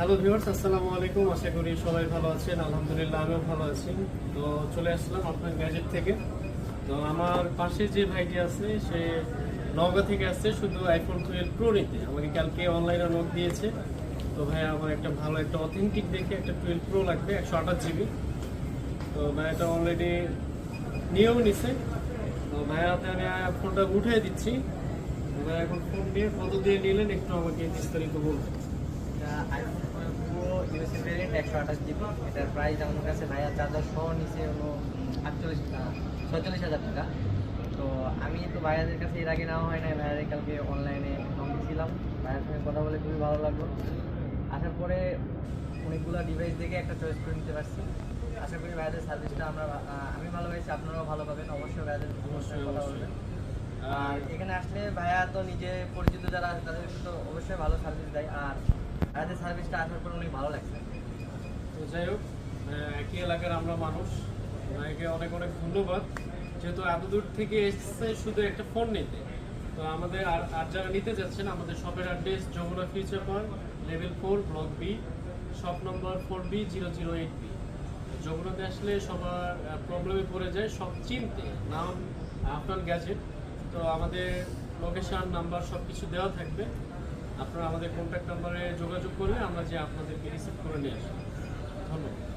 Hello viewers, আসসালামু আলাইকুম। আশা করি সবাই ভালো আছেন। আলহামদুলিল্লাহ আমিও ভালো আছি। তো চলে আসলাম আপনার গ্যাজেট থেকে। তো আমার পাশে যে ভাইটি আছে সে নওগাঁ থেকে আসছে শুধু আইফোন 12 প্রো নিতে। আমাকে কালকে অনলাইনে নক দিয়েছে। তো ভাই আমার একটা ভালো একটা অথেন্টিক দেখে একটা 12 প্রো লাগবে 128 জিবি। তো ভাই এটা অলরেডি নিয়েও নিছে। তো ভাই হাতে আমি ফোনটা উঠিয়ে দিচ্ছি। ভাই এখন ফোন নিয়ে কত দিয়ে নিলেন একটু আমাকে বিস্তারিত বলুন। IPhone pro USA variant 128 GB. এটার প্রাইস আমার কাছে ভাইয়া চার্জার সহ নিচে হলো 46,000 টাকা। তো আমি তো ভাইয়াদের কাছে এর আগে নেওয়া হয় না, ভাইয়াদের কালকে অনলাইনে ছিলাম, ভাইয়ার সঙ্গে কথা বলে খুবই ভালো লাগলো। আসার পরে অনেকগুলো ডিভাইস দেখে একটা চয়েস করে নিতে পারছি। আশা করি ভাইয়াদের সার্ভিসটা আমি ভালো পেয়েছি, আপনারাও ভালো পাবেন। অবশ্যই ভাইয়াদের সঙ্গে কথা বলবেন। আর এখানে আসলে ভাইয়া তো নিজে পরিচিত যারা আছে তাদের তো অবশ্যই ভালো সার্ভিস দেয়, আর ভাইয়াদের সার্ভিসটা আসার পর অনেক ভালো লাগছে। তো যাই হোক, একই এলাকার আমরা মানুষ, ভাইকে অনেক অনেক ধন্যবাদ। যেহেতু এত দূর থেকে এসছে শুধু একটা ফোন নিতে। তো আমাদের আর যারা নিতে যাচ্ছেন, আমাদের শপের address Jamuna future park, level 4, block B, shop number 4B008B। যমুনাতে আসলে সবার প্রবলেমে পড়ে যায় সব চিনতে, নাম আফরান গ্যাজেট। তো আমাদের লোকেশন নাম্বার সব কিছু দেওয়া থাকবে। আপনারা আমাদের কন্ট্যাক্ট নাম্বারে যোগাযোগ করলে আমরা যে আপনাদেরকে রিসিভ করে নিয়ে আসবো। ধন্যবাদ।